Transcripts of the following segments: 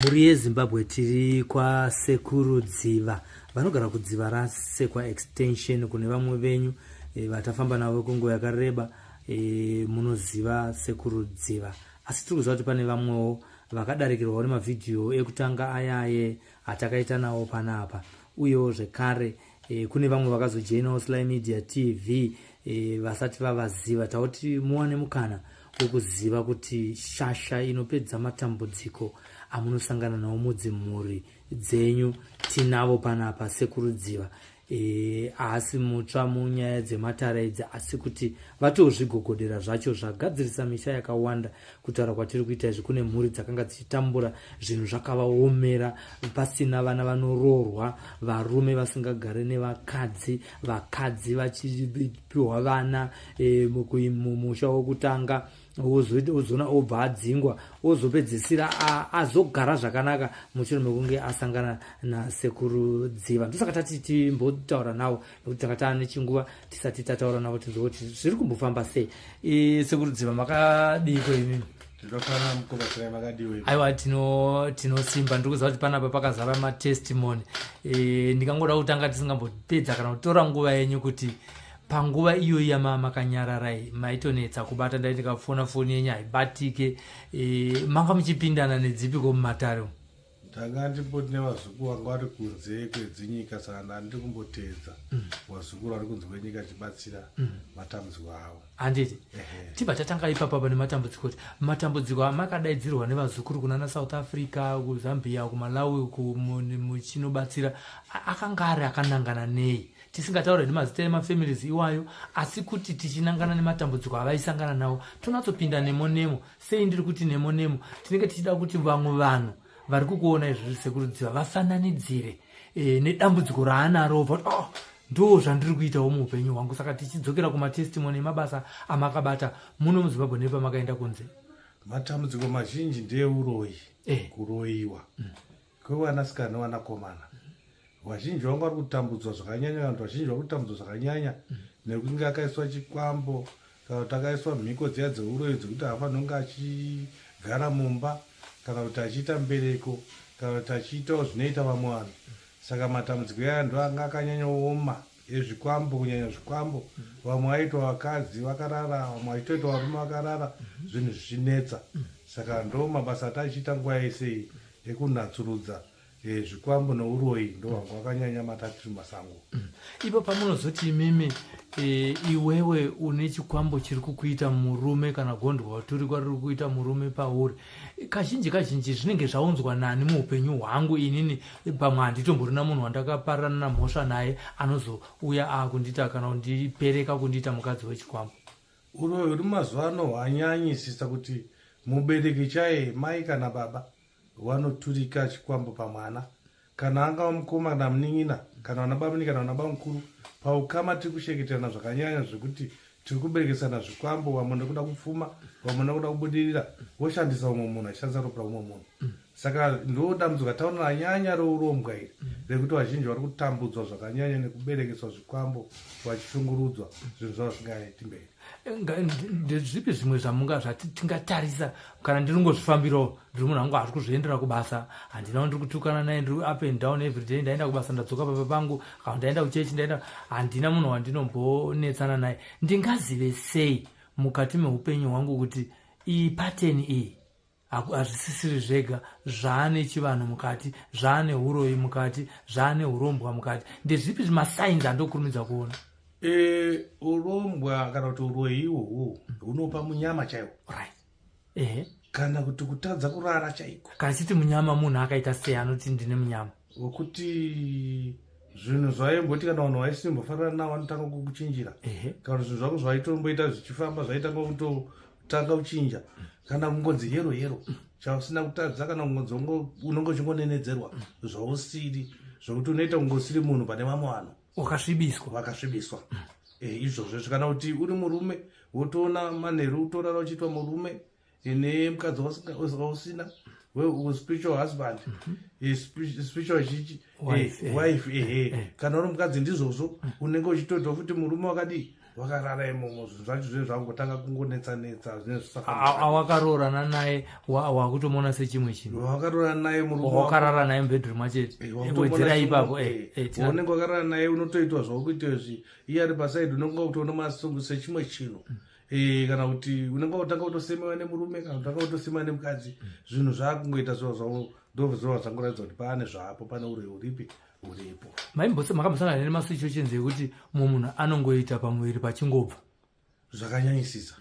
Muri yeZimbabwe tiri kwa Sekuru Dziva vanogara kudziva rasekwa extension kune vamwe venyu vatafamba navo kwenguva yakareba munoziva Sekuru Dziva, asi tiri kuziva kuti pane vamwewo vakadarikirwa nemavhidhiyo ekutanga ayaye atakaita nawo panapa, uyewo zvekare kune vamwe vakazojoinawo Sly Media TV vasati vavaziva. Tauti muwane mukana wekuziva kuti shasha inopedza matambudziko amunosangana nawo mudzimhuri dzenyu tinavo panapa Sekuru Dziva. Asi mutsva munyaya dzematara idzi, asi kuti vatozvigogodera zvacho zvagadzirisa misha yakawanda. Kutaura kwatiri kuita izvi, kune mhuri dzakanga dzichitambura zvinhu zvakavaomera, pasina vana vanororwa, varume vasingagare nevakadzi, vakadzi vachipiwa vana mumusha wokutanga, ozoona obva adzingwa, ozopedzisira azogara zvakanaka mushure mekunge asangana naSekuru Dziva. Ndosaka tati timbotaura navo nekuti tanga taane chinguva tisati tataura navo tizoona kuti zviri kumbofamba sei. Sekuru Dziva, makadiko imimi? Ndinofana mukoma sei makadiwa? Aiwa, tinosimba. Ndiri kuziva kuti panapa pakazara matestimony. Ndikangoda kutanga tisingambopedza kana kutora nguva yenyu kuti panguva iyoyi makanyararai maitonetsa kubata, ndai ndikafona foni yenyu haibatike, manga muchipindana nedzipiko mumatare? Ndanga ndipoti nevazukuru vanga vari kunze kwedzinyika, saka ndandiri kumboteedza vazukuru vari kunze kwenyika chibatsira matambudziko avo. Handiti tibva tatanga ipapa nematambudziko, kuti matambudziko amakadaidzirwa nevazukuru kunana South Africa, kuZambia, kuMalawi muchinobatsira akanga ari akanangana nei? Tisingataura nemazita emafamilies iwayo, asi kuti tichinangana nematambudziko avaisangana nawo, tonatsopinda nemo sei. Ndiri kuti nemo tinenge tichida kuti vamwe vanhu vari kukuona izvi Sekuru Dziva vafananidzire nedambudziko raanaro, ndo zvandiri kuitawo muupenyu hwangu. Saka tichidzokera kumatestimony emabasa amakabata muno muZimbabwe nepamakaenda kunze. Matambudziko mazhinji ndeeuroyi, kuroyiwa kwevanasikana nevanakomana. Vazhinji vangu vari kutambudzwa zvakanyanya, vanhu vazhinji vari kutambudzwa zvakanyanya nekunge akaiswa chikwambo kana kuti akaiswa mhiko dziya dzeuroyi dzekuti haafaniri kunge achigara mumba kana kuti achiita mbereko kana kuti achiitawo zvinoita vamwe vanhu. Saka matambudziko aya ndo anga akanyanyaoma ezvikwambo, kunyanya zvikwambo. Vamwe vaitwa vakadzi vakarara, vamwe vachitoitwa varume vakarara, zvinhu zvichinetsa. Saka ndo mabasa atachiita nguva yese ekunatsurudza zvikwambo neuroyi, ndo vangu vakanyanya matatiri masango. Ipo pamunozoti imimi iwewe une chikwambo chiri kukuita murume kana gondwa waturikwa riri kuita murume pauri, kazhinji zvinenge zvaunzwa nani muupenyu hwangu inini? Pamwe handitomborina munhu wandakaparana namhosva naye anozouya akundita kana kundipereka kundiita mukadzi wechikwambo. Uroyi uri mazuva ano hwanyanyisisa kuti mubereki chaye, mai kana baba, vanoturika chikwambo pamwana, kana angava mukoma kana munin'ina, kana vanababa kana vanababa mukuru. Paukama tiri kusheketerana zvakanyanya zvekuti tiri kuberekesana zvikwambo, vamwe nekuda kupfuma, vamwe nekuda kubudirira, voshandisa umwe munhu achishandisa ropa umwe munhu. Saka ndo dambudziko rataona ranyanya rourombwa iri, rekuti vazhinji vari kutambudzwa zvakanyanya nekuberekeswa zvikwambo, vachishungurudzwa zvinhu zvavo zvisingaiti mberi. Ndezvipi zvimwe zvatingatarisa kana ndiringozvifambirawo? Ndiri munhu wangu ari kuzviendera kubasa, handina ndiri kutukana naye, ndiri up and down everyday, ndaenda kubasa ndadzoka papa pangu, kana ndaenda kuchechi handina munhu wandinombonetsana naye. Ndingazive sei mukati meupenyu hwangu kuti iyi pateni iyi hazvisisiri zvega, zvaane chivanhu mukati, zvaane uroyi mukati, zvaane urombwa mukati? Ndezvipi zvimasainzi andokurumidza kuona? Urombwa kana kuti uroyi ihwohwo hunopa munyama chaiwo, kana kuti kutadza kurara chaiko. Kana chiti munyama munhu akaita sei anoti ndine munyama? Wokuti zvinhu zvaimboti kana vanhu vaisimbofanira navo vanotanga kukuchinjira, kana zvinhu zvako zvaitomboita zvichifamba zvaitanga kutotanga kuchinja, kana kungonzi yero chausina kutadza, kana kungonzi unonge uchingonenedzerwa zvausiri, zvokuti unoita kungosiri munhu pane vamwe vanhu vakasvibiswa. Izvozvo kana kuti uri murume wotoona manheru utorara uchiitwa murume nemukadzi wausina, spiritual husband, spiritual wife. Kana uri mukadzi ndizvozvo unenge uchitoitwa futi murume wakadii wakarara imomo zvinhu zvacho zve zvangotanga kungonetsanetsa zvine awakarorana naye wakutomona sechimwe chinhu wakarorana naye wakarara naye mubedroom achete wedzera ipapo unenge wakarara naye unotoitwa zvakuitezvi iye ari pasaidi unonga kutoona masungu sechimwe chinhu kana kuti unenge utanga kutosemewa nemurume kana utanga kutosemewa nemukadzi zvinhu zvakungoita ndozvova zvangoratidza kuti pane zvapo pane uripi uripo makambosangana nemasituations ekuti mumwe munhu anongoita pamuviri pachingobva zvakanyanyisisa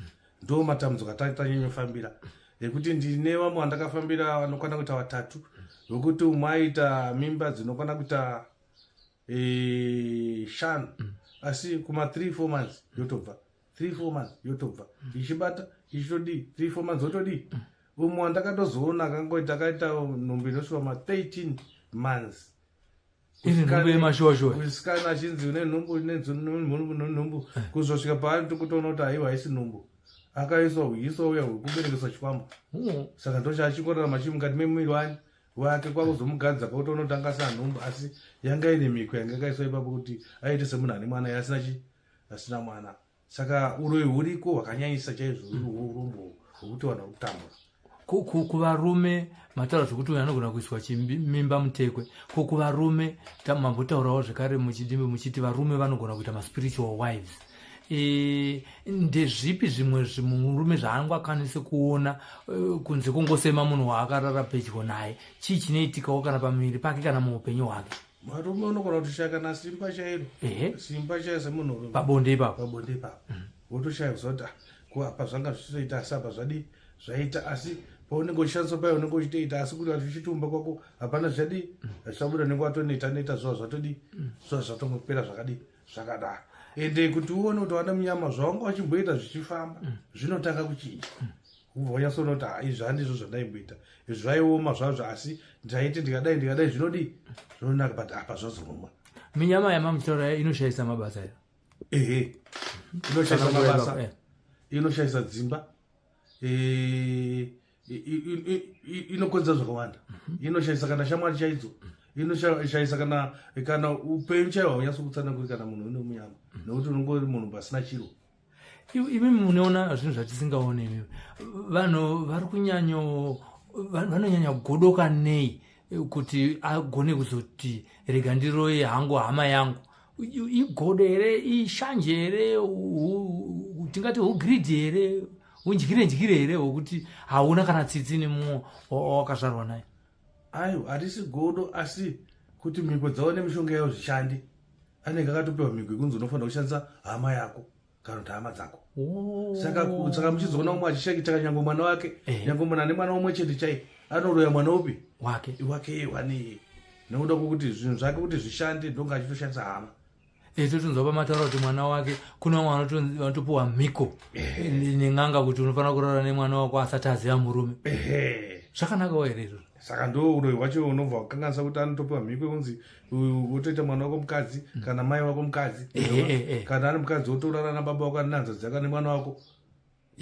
ndo matambudziko atanyanyofambira ekuti ndine vamwe vandakafambira vanokwana kuita 3 vekuti umwe aita mimba dzinokwana kuita 5 asi kuma 3-4 months yotobva 3-4 months yotobva ichibata ichitodii 3-4 months otodii umwe wandakatozoona akangoita akaita nhumbi inosvika ma 13 months kusikana achinzi une nhumbu kuzosvika paari tokutoona kuti aiwa haisi nhumbu akaiswa huiswa uya hwekuberekesa chikwambo saka ndochachikorera mukati memuviri wake kwakuzomugadza kwautoona kuti angasa nhumbu asi yanga ine miko yanga akaiswa ipapo kuti aite semunhu ane mwana asina mwana saka uroyi huriko hwakanyanyisa chaizvo urombo hwokuti vanhu vakutambura kuvarume mataura zvokuti uyu anogona kuiswa chimimba mutekwe kuvarume mambotaurawo zvekare muchiti varume vanogona kuita maspiritual wives ndezvipi zvimwe murume zvaangakwanise kuona kunze kungosema munhu waakarara pedyo naye chii chinoitikawo kana pamuviri pake kana muupenyu hwake varume unogona kutoshaya kana simba chairo simba chaio semunhu pabonde ipapo wotoshaya kuzoti apa zvanga zvichitoita asi apa zvaita asi paunenge uchishandiswa payo unenge uchitoita asi kuti vachichitumba kwako hapana zvichadii zvichabuda unenge watoneta zuva zvatodii zuva zvatongopera zvakadaro ende kuti uone kuti wana munyama zvawanga wachimboita zvichifamba zvinotanga kuchinja ubva wanyatsoona kuti izvi handizvo zvandaimboita izvi zvaioma zvazvo asi ndaite ndikadai zvinodii zvinonaka but apa zvazoroma minyama yamamuchitaura inoshayisa mabasa inoshayisa mabasa inoshayisa dzimba inokonza zvakawanda inoshayisa kana shamwari chaidzo inoshayisa kana upenyu chaiwo haunyatsokutsana kana munhu une munyama nekuti unongori munhu pasina chiro imi munoona zvinhu zvatisingaone imi vanhu vanonyanya kugodoka nei kuti agone kuzoti rega ndiroye hangu hama yangu igodo here ishanje here tingati ugridhi here undyire here hwokuti hauna kana tsitsi nemumwe wakazvarwa naye aiwa hatisi godo asi kuti mhiko dzavo nemishonga yayo zvishande anenge akatopewa mhiko yekunzi unofanira kushandisa hama yako kana kuti hama dzako saka muchizoona umwe achishakitaka nyange mwana wake nyange munhu ane mwana umwe chete chai anoroya mwana upi wake wane nekuda kwokuti zvinhu zvake kuti zvishande ndonga achitoshandisa hama totunzwa pamataura kuti mwana wake kuna mwana vanotopiwa mhiko nen'anga kuti unofanira kurara nemwana wako asati aziva murume zvakanakawo here izvozvo saka ndo uroyi hwacho unobva kukanganisa kuti anotopiwa mhiko yekunzi wotoita mwana wako mukadzi kana mai wako mukadzi kana ari mukadzi wotorara nababa wako ane nanza dzaka nemwana wako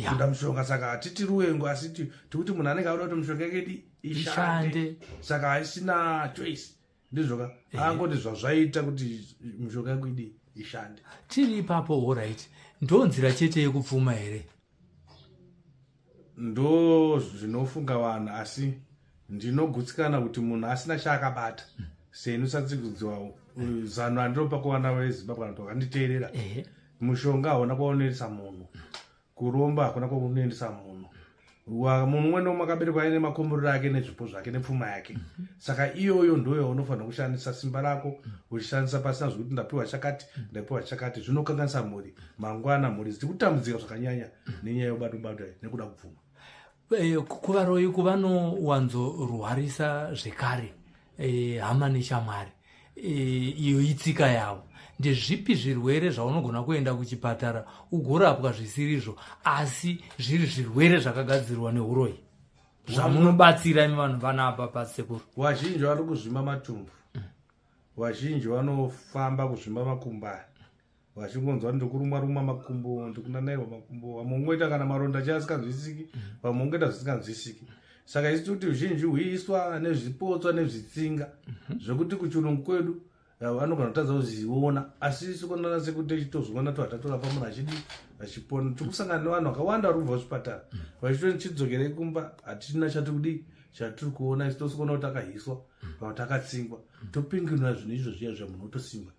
kuda mushonga saka hatiti ruwengo asi tikuti munhu anenge auda kuti mushonga yake ishande saka haisina choice ndizvoka angoti zvazvaita kuti mishonga yangu ishande tiri ipapo oright ndo nzira chete yekupfuma here ndo zvinofunga vanhu asi ndinogutsikana kuti munhu asina chaakabata seinosatsigudziwa zano handinopa kuvana vezimbabwe vanhu vakanditeerera mushonga hauna kwaunoendesa munhu kuromba hakuna kwaunoendesa munhu munhu umwe nomwe akaberekwa aine makomborero ake nezvipo zvake nepfuma yake saka iyoyo ndoyo unofanira kushandisa simba rako uchishandisa pasina zvekuti ndapiwa chakati zvinokanganisa mhuri mangwana mhuri dziri kutambudzika zvakanyanya nenyaya yobatobatwa nekuda kupfuma kuvaroyi kuvanowanzorwarisa zvekare hama neshamwari iyo itsika yavo ndezvipi zvirwere zvaunogona kuenda kuchipatara ugorapwa zvisirizvo asi zviri zvirwere zvakagadzirwa neuroyi zvamunobatsira imi vanhu vanapa pasekuru vazhinji vari kuzvimba matumbu vazhinji vanofamba kuzvimba makumbari vachingonzwa ndokurumwa makumbo ndikunanaiwa makumbo vamwe ungoita kana maronda chaasinganzwisiki vamwe ungoita zvisinganzwisiki saka isi kuti zhinji huiswa nezvipotswa nezvitsinga zvekuti kuchirungu kwedu anogona kutadza kuziona asi sikonana sekuti chitozoona to atatorapa munhu achipona tikusangana nevanhu vakawanda vari kubva kuchipatara vachitoti chidzokerei kumba hatina chatiri kuona isi tosikuona kuti akahiswa pakuti akatsingwa topinginwa zvinhu izvo zviya zvamunhu otosimba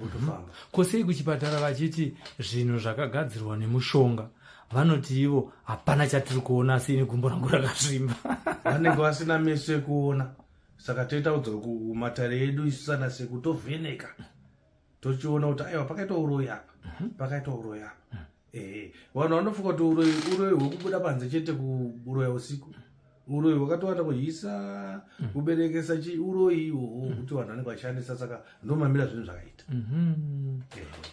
otofamba. Kosei kuchipatara vachiti zvinhu zvakagadzirwa nemushonga vanoti ivo hapana chatiri kuona asi ine gumbo rangu rakasvimba. Vanenge vasina meso ekuona, saka toita kudzoka kumatare edu isu sana seku tovheneka tochiona kuti aiwa pakaita uroyi apa pakaita uroyi apa. Vanhu vanofunga kuti uroyi hwekubuda panze chete kuroya usiku, uroyi hwakatowanda kuhisa kuberekesa uroyi ihwohwo kuti vanhu vanenge vachishandisa, saka ndomamira zvinhu zvakaita.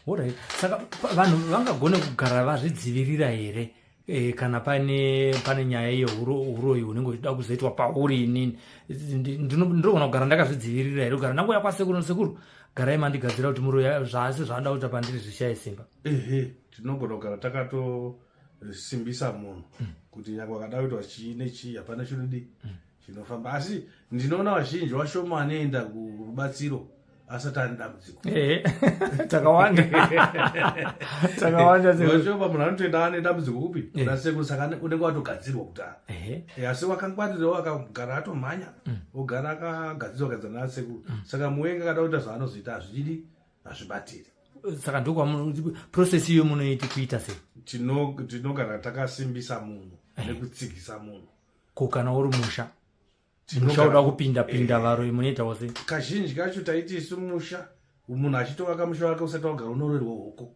Alright, saka vanhu vangagone kugara vazvidzivirira here kana pane nyaya yeuroyi hunenge uchida kuzoitwa pauri inini? Ndinogona kugara ndakazvidzivirira here, kugara ndangoya kwasekuru sekuru garai mandigadzira kuti muroyi zvasi zvanoda kuita pandiri zvishaye simba. Tinogona kugara takatosimbisa munhu kuti nyangwe akada kuitwa chii nechii hapana chinodi chinofamba, asi ndinoona vazhinji vashoma vanoenda kurubatsiro asati ane dambudziko. Takawanda vashoma munhu anotoenda ane dambudziko kupi kuna sekuru, saka unenge watogadzirwa kudhara. Asi wakangwarirawo akagara atomhanya ogara akagadzirwa kugadzira na sekuru, saka muwengi akada kuita zvaanozoita hazvibatiri. Saka process iyo munoiti kuita sei? Tinogara takasimbisa munhu nekutsigisa munhu. Kana uri musha uda kupinda varoi munoitawo sei? Kazhinji kacho taiti isu musha munhu achitovaka musha wake usati wagara unororerwa hoko,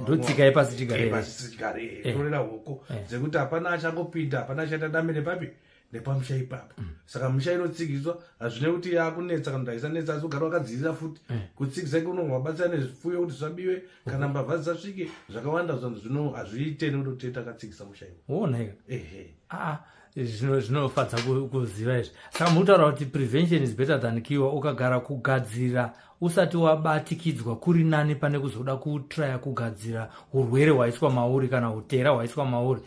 ndotsikai pasi tigare torera hoko dzekuti hapana achangopinda, hapana achaita damire papi nepamusha ipapo. Saka musha inotsigiswa, hazvine kuti yakunetsa kana kuti haisanetsa, asi ugara wakadzivirira futi. Kutsigisa kunowabatsira nezvifuyo kuti zvabiwe kana mbavha dzasvike, zvakawanda zvino hazviite nekuti takatsigisa musha iwo. Zvinofadza kuziva izvi. Saka mutaura kuti prevention is better than cure. Ukagara kugadzira usati wabatikidzwa kuri nani pane kuzoda kutraya kugadzira urwere hwaiswa mauri kana hutera hwaiswa mauri.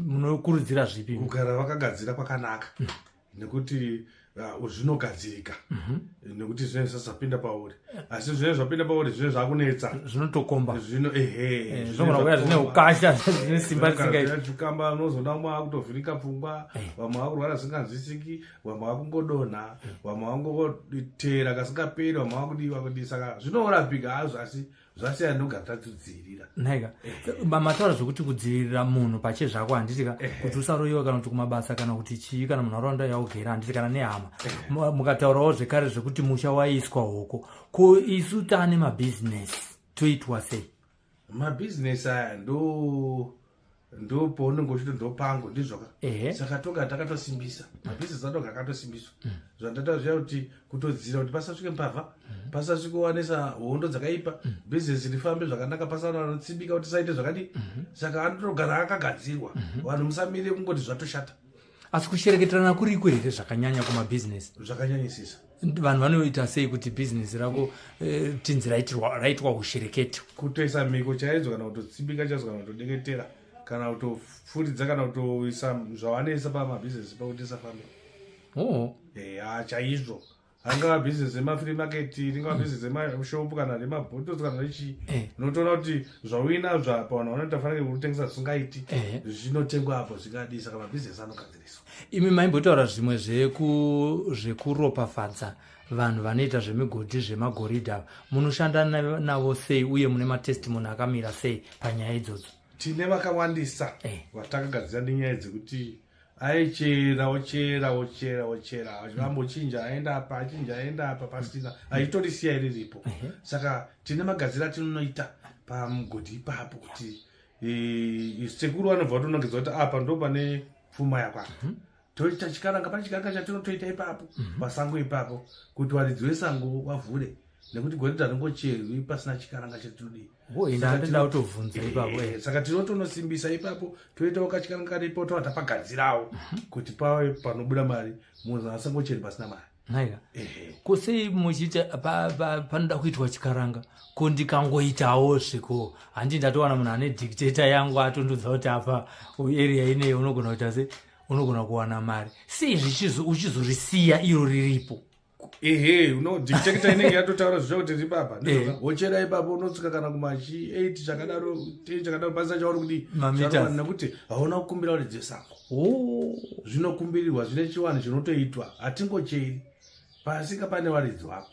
Munokurudzira zvipi? Kugara vakagadzira kwakanaka nekuti zvinogadzirika nekuti zvinenge zvasapinda pauri, asi zvinenge zvapinda pauri zvinenge zvakunetsa, zvinotokomba zvinogona kuya zvine ukasha zvine simba chikamba unozoda mwa akutovhirika pfungwa, vamwe vakurwara zvisinganzwisiki, vamwe vakungodonha, vamwe vangotera kasingaperi, vamwe vakudiwa kuti, saka zvinorapika hazvo asi zvasiyana nogara tatidzivirira. Nhaika mataura zvokuti kudzivirira munhu pache zvako handitika kuti usaroyiwa kana kuti kumabasa kana kuti chii kana munharaunda yaugera handiti kana nehama. Mukataurawo zvekare zvekuti musha waiswa hoko, ko isu tane mabhizinesi toitwa sei? Mabhizinesi aya ndo paunenge uchiti ndopangu ndizvoka. Saka toga takatosimbisa mabhizinesi adoga akatosimbiswa, zvandata zviya kuti kutodzira kuti pasasvike mbavha, pasasvike wanesa hondo dzakaipa, bhizinesi rifambe zvakanaka, pasana vanotsimbika kuti saite zvakadii. Saka anotogara akagadzirwa, vanhu musamire kungoti zvatoshata. Asi kushereketerana kuriko here zvakanyanya kumabhizinesi? Zvakanyanyisisa. Vanhu vanoita sei kuti bhizinesi rako tinzi raitwa ushereketi? Kutoisa mhiko chaidzo kana kutotsimbika chaizvo kana kutodeketera kana kutofuridza kana kutoisa zvawanoisa pamabhizinesi pakuti isafambe. Chaizvo. Angava bhizinesi remafree market, ringava bhizinesi remashopu kana remabhotos kana rechii, unotoona kuti zvawinazva pavanhu vanoita fanike kutengesa zvisingaiti zvinotengwa apo zvingadii, saka mabhizinesi anogadziriswa. Imi maimbotaura zvimwe zvekuropafadza vanhu vanoita zvemigodhi zvemagoridha, munoshanda navo sei uye mune matestimoni akamira sei panyaya idzodzo? Tine vakawandisa vatakagadzira nenyaya dzekuti aichera achivambochinja aenda apa pasina aitorisiya iriripo. Saka tine magadzira tinonoita pamugodhi ipapo kuti sekuru vanobva tonongedzwa kuti apa ndo pane pfuma yakwako, toita chikaranga, pane chikaranga chatinotoita ipapo pasango ipapo kuti varidzi vesango vavhure, nekuti goridha ringocherwi pasina chikaranga chatinodii. Saka tinotonosimbisa ipapo, toitawo kachikaranga karipo tovata pagadzirawo kuti pave panobuda mari, munhu asangocheri pasina mari. Nhaika kusei muchiti panoda kuitwa chikaranga ko ndikangoitawo zviko handi ndatowana munhu ane dictator yangu atondudza kuti apa area ineyi unogona kuita sei, unogona kuwana mari sei uchizorisiya iro riripo? unodictator inenge yatotaura zvokuti ripapa wochera ipapo unotsika kana kumachi 8 chakadaro 10 chakadaro pasi chauri kudi nekuti hauna kukumbira kuti dzesango zvinokumbirirwa zvine chiwani chinotoitwa hatingocheri pasika pane waridzi wako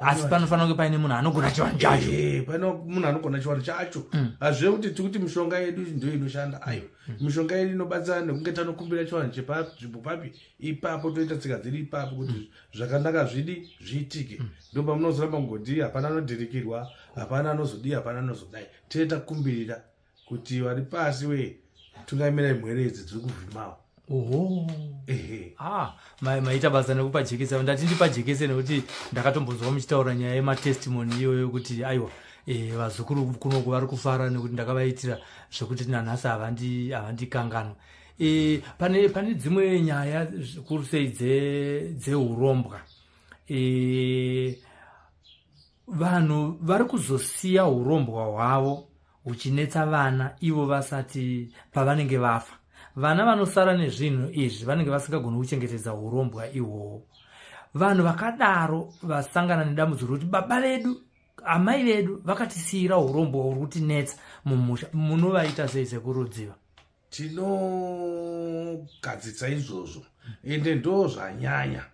asi panofanira kunge paine munhu anogona chiwani chacho pane munhu anogona chiwani chacho hazvive kuti tikuti mishonga yedu ndo inoshanda aiwa mishonga yedu inobatsira nekunge tanokumbira chiwani chepanzvimbo papi ipapo toita tsika dziri ipapo kuti zvakanaka zvidi zviitike ndo pamunozoramba kungoti hapana anodhirikirwa hapana anozodii hapana anozodai tee takumbirira kuti vari pasi we tungaimira imwere idzi dziri kuvhimawo maita basa nekupa jekese ndati ndipa jekese nekuti ndakatombonzwa muchitaura nyaya yematestimoni iyoyo kuti aiwa vazukuru kunoku vari kufara nekuti ndakavaitira zvekuti nanhasi havandikanganwa. Pane dzimwe nyaya zvikuru sei dzeurombwa, vanhu vari kuzosiya urombwa hwavo huchinetsa vana ivo vasati pavanenge vafa. Vana vanosara nezvinhu izvi vanenge vasingagoni kuchengetedza urombwa ihwohwo. Vanhu vakadaro vasangana nedambudziko kuti baba vedu amai vedu vakatisiyira urombwa huri kutinetsa mumusha, munovaita sei sekurudziva? Tinogadzitsa izvozvo ende ndo zvanyanya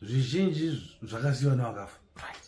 zvizhinji zvakasiyiwa nevakafa.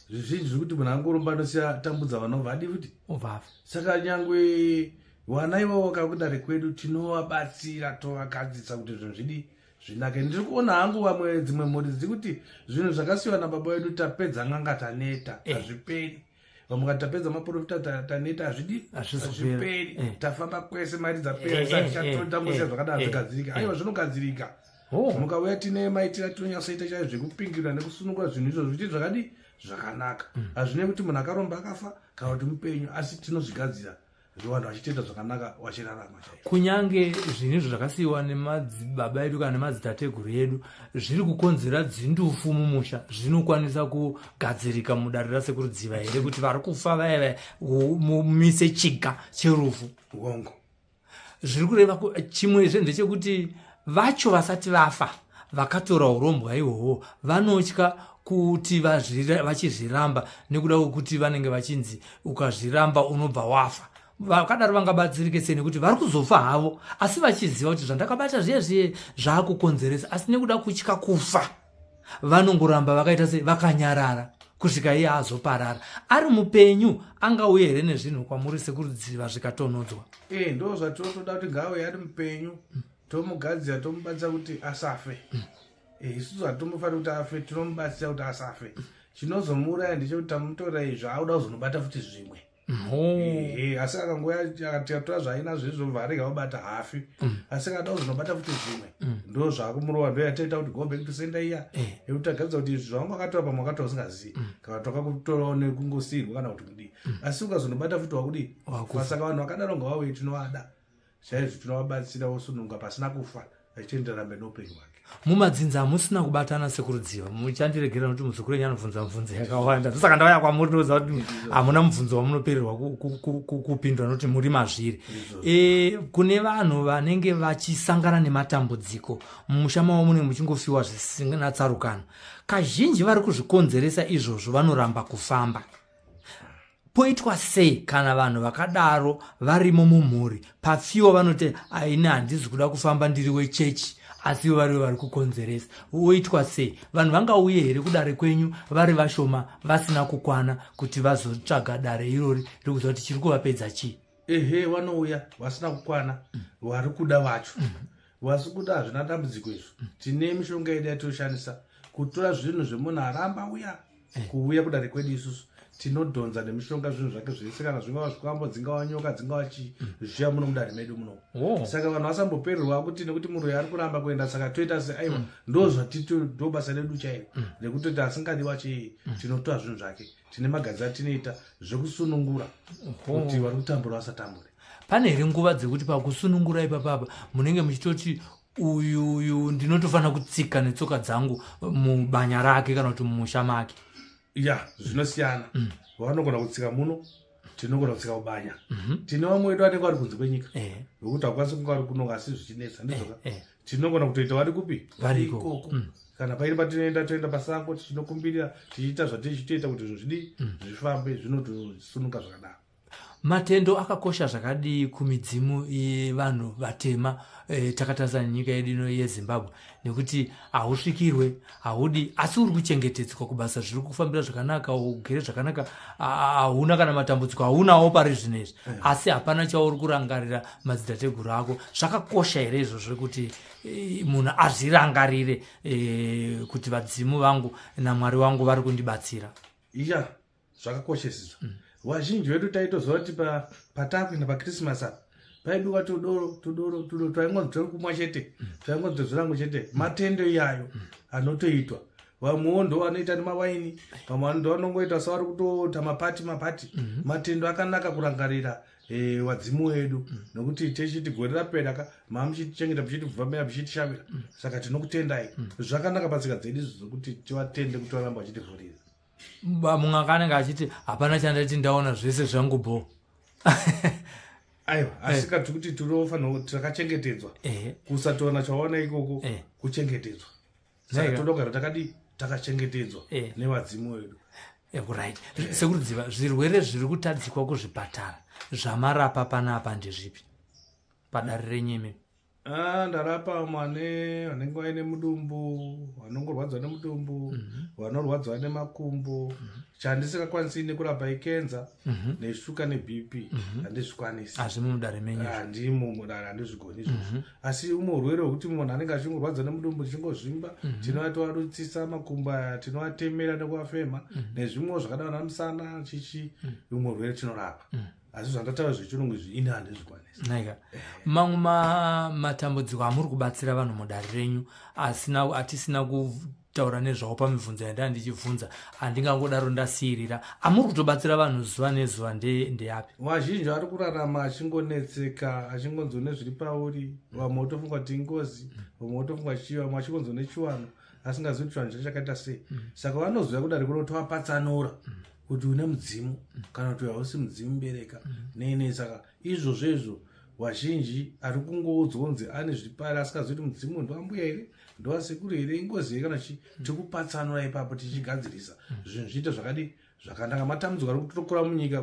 Zvizhinji zvekuti munhu angoromba anosiya tambudza vana vadi kuti uvafa. Saka nyangwe vana ivo vakakudare kwedu tinovabatsira tovagadzitsa kuti zvinhu zvidi zvinake. Ndiri kuona hangu vamwe dzimwe mhuri dziri kuti zvinhu zvakasiyiwa nababa vedu tapedza n'anga taneta hazviperi. Vamwe kati tapedza maprofita taneta hazviperi. Tafamba kwese mari dzapera tatotambusia zvakadaro zvigadzirika. Aiwa zvinogadzirika. Mukauya tine maitira tinonyasoita chaizvo zvekupingirira nekusunungura zvinhu izvo zviti zvakadi zvakanaka. Hazvine kuti munhu akaromba akafa kana kuti mupenyu, asi tinozvigadzira vanhu vachitoita zvakanaka vachirarama chaizvo. Kunyange zvinhu zvakasiyiwa nemadzibaba edu kana nemadzitateguru edu zviri kukonzera dzindufu mumusha, zvinokwanisa kugadzirika mudare rasekurudziva here kuti vari kufa vaya mumise chiga cherufu? Uongo. Zviri kureva chimwezve ndechekuti vacho vasati vafa vakatora urombwa ihwohwo vanotya kuti vachizviramba nekuda kwokuti vanenge vachinzi ukazviramba unobva wafa. Vakadaro vangabatsirike sei nekuti vari kuzofa havo asi vachiziva kuti zvandakabata zviye zvaakukonzeresa, asi nekuda kutya kufa vanongoramba vakaita sei vakanyarara kusvika iye azoparara. Ari mupenyu angauye here nezvinhu kwamuri sekurudziva zvikatonodzwa? Ndo zvatinotoda kuti ngaauye ari mupenyu tomugadzira tomubatsira kuti asafe. Isusu hatombofanira kuti afe, tinomubatsira kuti asafe. Chinozomuuraya ndechekuti tamutora izvo auda kuzonobata futi zvimwe. Asi akangoya akatora zvainazvo izvobva arega kubata hafi, asi akada kuzonobata futi zvimwe ndo zvaakumurova. Ndo yataita kuti go back to sender iya yekuti agadzira kuti zvanga akatora pamwe akatora usingazivi kana toka kutorawo nekungosiyirwa kana kuti kudii, asi ukazonobata futi wakudii. Saka vanhu vakadaro ngavauye tinovada chaizvo, tinovabatsira wosununga pasina kufa achienderera mberi noupenyu hwake. Mumadzinza hamusina kubatana sekurudziva, muchandiregera kuti muzukuru wenyu anobvunza mibvunzo yakawanda. Saka ndauya kwamuri ndoziva kuti hamuna mubvunzo wamunopererwa kupindwa nokuti muri mazviri. Kune vanhu vanenge vachisangana nematambudziko mumusha mavo munenge muchingofiwa zvisina tsarukano, kazhinji vari kuzvikonzeresa izvozvo vanoramba kufamba. Poitwa sei kana vanhu vakadaro varimo mumhuri, pafiwa vanoti aine handizi kuda kufamba ndiri wechechi, asi vari kukonzeresa? Woitwa sei? Vanhu vangauye here kudare kwenyu vari vashoma vasina kukwana kuti vazotsvaga dare irori rikuziva kuti chiri kuvapedza chii? Vanouya vasina kukwana, vari kuda vacho vasi kuda hazvina dambudziko izvo. Tine mishonga yedu yatoshandisa kutora zvinhu zvemunhu aramba kuuya kudare kwedu. Isusu tinodhonza nemishonga zvinhu zvake zvese, kana zvingava zvikwambo, dzingava nyoka, dzingava chii, zviya muno mudare medu muno. Saka vanhu vasambopererwa kuti nekuti munhu ari kuramba kuenda, saka toita se aiwa ndo ndo basa redu chairo nekutoti asingadiwa chii, tinotora zvinhu zvake. Tine magadzira tinoita zvekusunungura kuti vari kutambura vasatambure. Pane here nguva dzekuti pakusunungura ipapapa munenge muchitoti uyu ndinotofanira kutsika netsoka dzangu mubanya rake kana kuti mumusha make? Zvinosiyana. Vanogona kutsika muno, tinogona kutsika kubanya. Tine vamwe vedu vanenge vari kunze kwenyika vekuti hakwanisi kunge vari kuno asi zvichinetsa ndizvoka. Tinogona kutoita vari kupi? Vari ikoko. kana paine patinoenda toenda pasango tichinokumbirira tichiita zvatichitoita kuti zvidii zvifambe zvinotosunuka zvakadaro. Matendo akakosha zvakadii kumidzimu yevanhu vatema takatarisa nyika yedu ino yeZimbabwe, nekuti hausvikirwe haudi asi uri kuchengetedzwa kubasa zviri kufambira zvakanaka, ugere zvakanaka, hauna kana matambudziko haunawo pari zvinezvi, asi hapana chauri kurangarira madzitateguru ako. Zvakakosha here izvozvo kuti munhu azvirangarire kuti vadzimu vangu naMwari wangu vari kundibatsira? Iya, zvakakoshesizvo. Vazhinji vedu taitoziva kuti patakuenda paKrismasi apa paibiwa tudoro twaingonzi turi kumwa chete, twaingonzi tozvirango chete. Matendo iyayo anotoitwa, vamwewo ndo vanoita nemawaini, vamwe ndo vanongoita savari kutota mapati. Matendo akanaka kurangarira wadzimu wedu, nokuti techiti gore rapera mamuchitichengeta muchitivhambira muchitishavira, saka tinokutendai. Zvakanaka patsika dzedu zvokuti tivatende kuti varamba vachitivhurira. Mumwe akanenge achiti hapana chandati ndaona zvese zvangu bo. Aiwa, asi kati kuti tinofanira takachengetedzwa, kusatoona chaona ikoko kuchengetedzwa. Saka toda kugara takachengetedzwa nevadzimu vedu. Right. Sekurudziva zvirwere zviri kutadzikwa kuzvipatara zvamarapa panapa ndezvipi padare renyeme? Ndarapa mwane vanenge vaine mudumbu, vanongorwadzwa nemudumbu, vanorwadzwa nemakumbo. Chandisingakwanisi nekurapa ikenza neshuka neBP handizvikwanisi. Azvimudare menyu. Handimo mudare handizvigoni izvozvo. Asi urwere hwekuti munhu anenge achingorwadzwa nemudumbu tichingozvimba, tinoatoarutsisa makumbo aya, tinoatemera nekuafema nezvimwewo zvakadaro namusana chichi, umwe urwere tinorapa. Asi zvandataura zvechirungu izvi ini handizvikwanisi. Naika. Mamwe matambudziko amuri kubatsira vanhu mudare renyu atisina kutaura nezvawo pamibvunzo yandanga ndichibvunza, handingangodaro ndasiyirira, amuri kutobatsira vanhu zuva nezuva ndeyapi? Vazhinji vari kurarama achingonetseka, achingonzwa nezviri pauri, vamwe votofunga kuti ingozi, vamwe votofunga chiva, vamwe achingonzwa nechiwano asingazivi kuti chiwano chakaita sei. Saka vanozouya kudare kuno tovapatsanura kuti une mudzimu kana kuti hausi mudzimu mubereka nei. Saka izvozvo vazhinji ari kungodzonzi ane zvipari asikazivi kuti mudzimu ndoambuya here, ndoasekuru here, ingozi here, kana tikupatsanura ipapo tichigadzirisa zvinhu zviite zvakadii zvakanaka. Matambudziko ari kutokura munyika,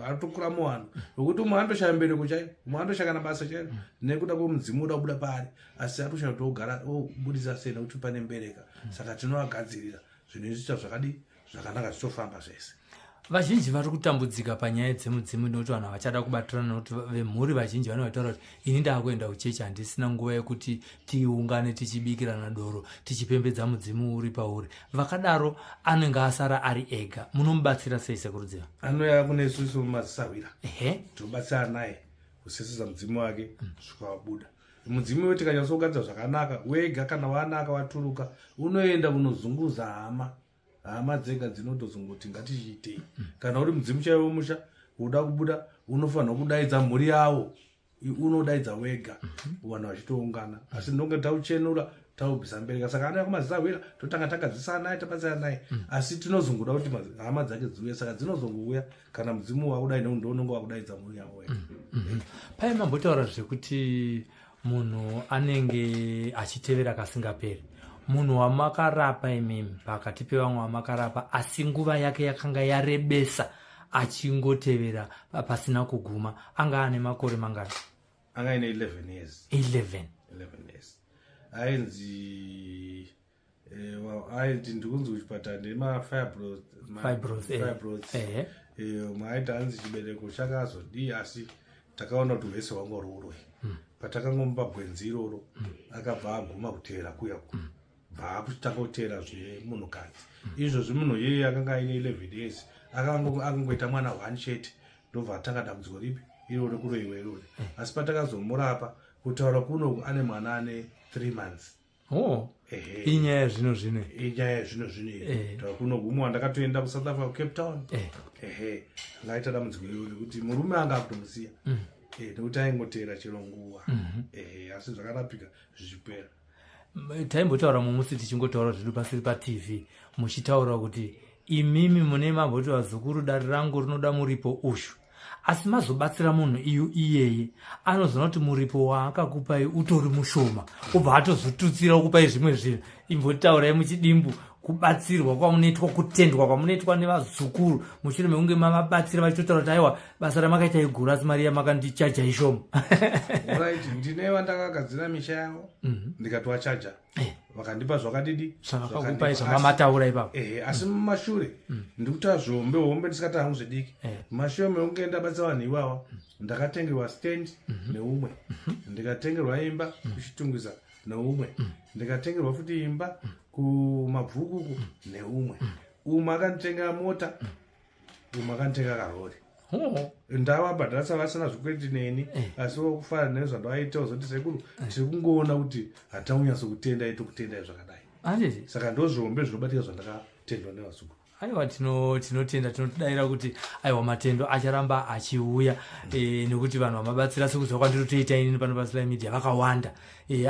ari kutokura muvanhu, nokuti umwe andoshaya mbereko chaiyo, umwe andoshaya basa chaiyo nekuda kwemudzimu uda kubuda paari, asi atoshaya kuti ogara obudisa sei nekuti pane mbereka. Saka tinovagadzirira zvinhu izviita zvakadii zvakanaka, zvichofamba zvese. Vazhinji vari kutambudzika panyaya dzemudzimu nokuti vanhu vachada kubatirana, nokuti vemhuri vazhinji vanotaura kuti ini ndakuenda kuchechi handisina nguva yekuti tiungane tichibikirana doro tichipembedza mudzimu uri pauri. Vakadaro anenge asara ari ega, munomubatsira sei sekurudziva? Anouya kune isusu mumazisawira, tobatsira naye kusesesa mudzimu wake zvikabuda. Mudzimu wetu tikanyatsogadza zvakanaka wega, kana wanaka waturuka, unoenda kunozunguza hama dzega dzinotozungoti ngatichiitei. Kana uri mudzimu chaiwo musha uda kubuda, unofanira kudaidza mhuri yawo, unodaidza wega, vanhu vachitoungana. Asi ndonge tauchenura taubvisa mbereka. Saka anouya kumazisawira totanga tagadzisana naye, tabatsira naye, asi tinozongoda kuti hama dzake dziuye. Saka dzinozongouya kana mudzimu wakudai neunhu unonge wakudaidza mhuri yawo wega. Pai mambotaura zvekuti munhu anenge achitevera kasingaperi. Munhu wamakarapa imimi pakati pevamwe wamakarapa, asi nguva yake yakanga yarebesa achingotevera pasina kuguma, anga ane makore mangani? Anga ane 11 years. 11 years. Ainzi ndikunzi kuchipatara nemafibroids. Maaita anzi chibereko chakazodii, asi takaona kuti hwese wangu ruroi. Patakangomupa gwenzi iroro akabva aguma kutevera kuyaku, vaakutanga kutevera zvemunhukadzi. Izvozvi munhu yeye akanga aine 11 years akangoita mwana 1 chete, ndobva atanga dambudziko ripi iroro kuroiwa iroro. Asi patakazomurapa kutaura kuno ane mwana ane 3 months. Inyaya yazvino zvino. Inyaya yazvino zvino. Taura kuno gumwa ndakatoenda kuSouth Africa kuCape Town. Ngaita dambudziko iroro kuti murume anga akutomusiya. Nekuti aingotevera chero nguva. Asi zvakarapika zvichipera. Taimbotaura mumusi tichingotaura zviri pasi paTV, muchitaura kuti imimi mune mabhoti vazukuru dare rangu rinoda muripo ushu. asi mazobatsira munhu iyeye anoziva kuti muripo waakakupai utori mushoma, ubva atozotutsira kupai zvimwe zvinhu. Imbotaurai muchidimbu kubatsirwa kwamunoitwa, kutendwa kwamunoitwa nevazukuru mushure mekunge mavabatsira vachitotaura kuti aiwa basa ramakaita iguru asi mari yamakandichaja ishoma. Right, ndineva ndakagadzira misha yavo ndikatovachaja vakandipa zvakadidi zvakakupai zvamamataura ipapo. Asi mumashure ndikuta hombe ndisikati hangu zvidiki. Mashure mekunge ndabatsira vanhu ivava ndakatengerwa stand neumwe, ndikatengerwa imba kuchitungwiza neumwe, ndikatengerwa futi imba kumabvukuku neumwe. Umwe akanditenga mota, umwe akanditenga karori. Ndavabhadharisa vasina zvikweti neni, asi kufara nezvandaita uzoti sekuru tiri kungoona kuti hataunyaso kutendai tokutendai zvakadai. Saka ndozvihombe zvinobatika zvandakatendwa nevazukuru. Aiwa, tinotenda, tinotodaira kuti aiwa matendo acharamba achiuya, nekuti vanhu vamabatsira sekuziva kwandinotoita inini pano paSly Media vakawanda,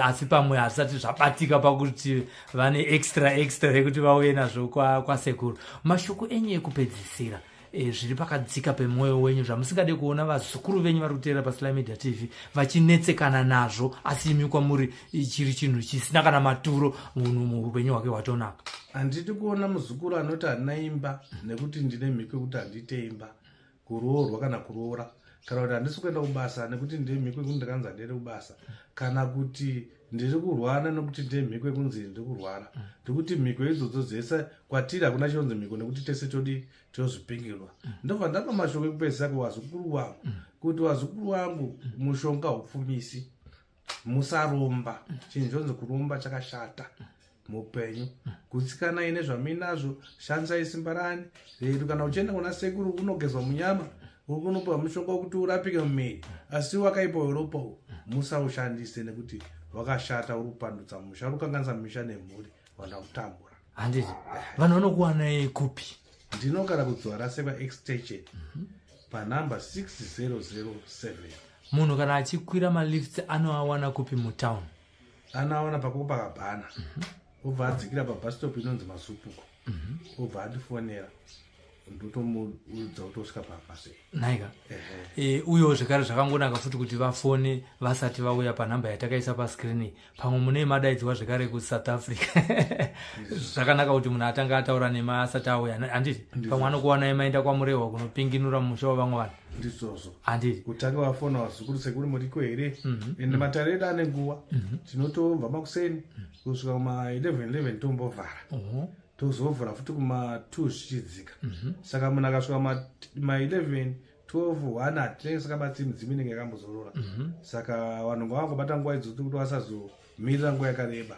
asi pamwe hasati zvabatika pakuti vane extra yekuti vauye nazvo kwasekuru. Mashoko enyu ekupedzisira, zviri pakadzika pemwoyo wenyu zvamusingade kuona vazukuru venyu vari kuteera paSly Media TV vachinetsekana nazvo, asi imi kwamuri chiri chinhu chisina kana maturo munhu muupenyu hwake hwatonaka. Handiti kuona muzukuru anoti handina imba nekuti ndine mhiko yekuti handite imba, kuroorwa kana kuroora, kana kuti handisi kuenda kubasa nekuti ndine mhiko yekuti ndakanzi handiri kubasa, kana kuti ndiri kurwara nekuti ndine mhiko yekunzi ndiri kurwara. Ndikuti mhiko idzodzo dzese kwatiri hakuna chionzi mhiko nekuti tese tozvipingirwa. Ndobva ndapa mashoko ekupedzisa kuvazukuru vangu kuti vazukuru vangu mushonga haupfumisi, musaromba. Chinhu chonzi kuromba chakashata mupenyu. Gutsikana ine zvamuinazvo, shandisai simba rani. Redu kana uchienda kuna sekuru unogezwa munyama, ukunopa mushonga wekuti urapike mumiri, asi wakaipa weropa musaushandise nekuti wakashata, uri kupandudza musha, uri kukanganisa misha nemhuri, wanda kutambura. Handiti vanhu vanokuwanai kupi? Ndinogara kudziva raSepa Extension panhamba 6007. Munhu kana achikwira malifts anoawana kupi mutown? Anoawana pako pakabhana, obva adzikira pabus stop inonzi Masupuko, obva andifonera ndotomuudza kuti osvika papasi. Naika. Uyewo zvekare zvakangonaka futi kuti vafone vasati vauya panhamba yatakaisa paskirini. Pamwe mune madaidzwa zvekare kuSouth Africa. Zvakanaka kuti munhu atanga ataura nema asati auya. Handiti? Pamwe anokuwanai maenda kwamurehwa kunopinginura musha wavamwe vanhu. Ndizvozvo. Handiti? Kutanga vafona vazukuru sekuru muriko here. Ende matare edu ane nguva. Tinotobva makuseni kusvika kuma11 tombovhara. Tozovhura futi kuma2 zvichidzika. Saka munhu akasvika ma11 12 1 hatinenge sakabatsi midzimu inenge yakambozorora. Saka vanhu ngavangobata nguva idzodzo kuti vasazomirira nguva yakareba.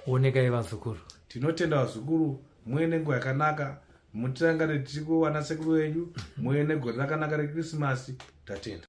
Onekai vazukuru. Tinotenda vazukuru, muine nguva yakanaka, mutirangane tiri kuwana sekuru wenyu, muine gore rakanaka reKrisimasi, tatenda.